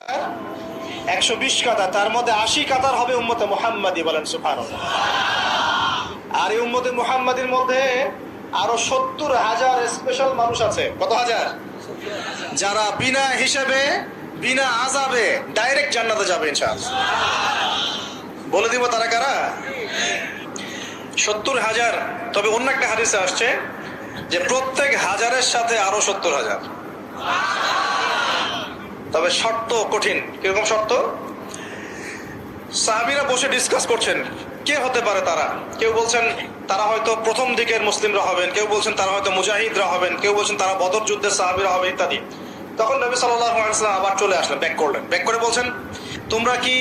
120 কাতা, তার মধ্যে 80 কাতার হবে উম্মতে মুহাম্মাদি, বলেন সুবহানাল্লাহ। আর এই উম্মতে মুহাম্মাদির মধ্যে আরো 70,000 স্পেশাল মানুষ আছে। কত হাজার? যারা বিনা হিসেবে বিনা আযাবে ডাইরেক্ট জান্নাতে যাবে ইনশাআল্লাহ। বলে দিব তারা কারা? 70,000। তবে অন্য একটা হাদিসে আসছে যে প্রত্যেক হাজারের সাথে আরো 70,000। তবে শর্ত কঠিন। কিরকম শর্ত? সাহাবীরা বসে ডিসকাস করছেন কে হতে পারে তারা। কেউ বলছেন তারা হয়তো প্রথম দিকের মুসলিমরা হবেন, কেউ বলছেন তারা হয়তো মুজাহিদরা হবেন, কেউ বলছেন তারা বদর যুদ্ধের সাহাবীরা হবে ইত্যাদি। তখন নবী সাল্লাল্লাহু আলাইহি ওয়াসাল্লাম আবার চলে আসলেন, ব্যাক করলেন। ব্যাক করে বলছেন তোমরা কি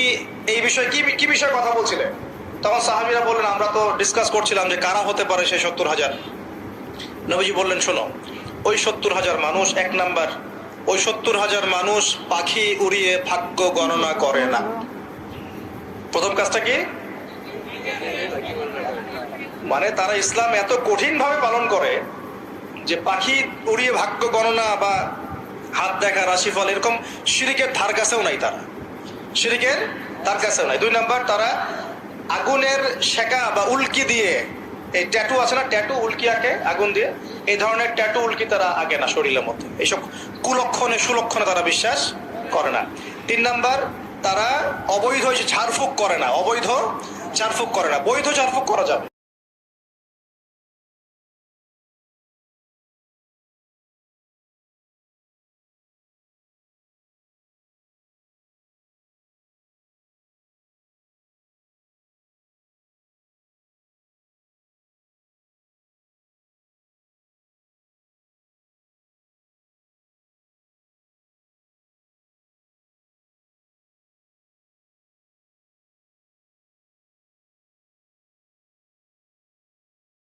এই বিষয়ে কি বিষয়ে কথা বলছিলে? তখন সাহাবীরা বললেন আমরা তো ডিসকাস করছিলাম যে কারা হতে পারে সেই 70,000। নবীজি বললেন শোনো, ওই 70,000 মানুষ, এক নাম্বার, ওই 70,000 মানুষ পাখি উড়িয়ে ভাগ্য গণনা করে না। প্রথম কাজটা কি? মানে তারা ইসলাম এত কঠিন ভাবে পালন করে যে পাখি উড়িয়ে ভাগ্য গণনা বা হাত দেখা, রাশিফল, এরকম শিরিকের ধার কাছেও নাই। তারা শিরিকের ধার কাছেও নাই। দুই নাম্বার, তারা আগুনের শেখা বা উল্কি দিয়ে, এই ট্যাটু আছে না, ট্যাটু উল্কি আঁকে আগুন দিয়ে, এই ধরনের ট্যাটু উল্কি তারা আঁকে না শরীরের মধ্যে। এইসব কুলক্ষণে সুলক্ষণে তারা বিশ্বাস করে না। তিন নাম্বার, তারা অবৈধ ঝাড়ফুঁক করে না। অবৈধ ঝাড়ফুঁক করে না, বৈধ ঝাড়ফুঁক করা যাবে।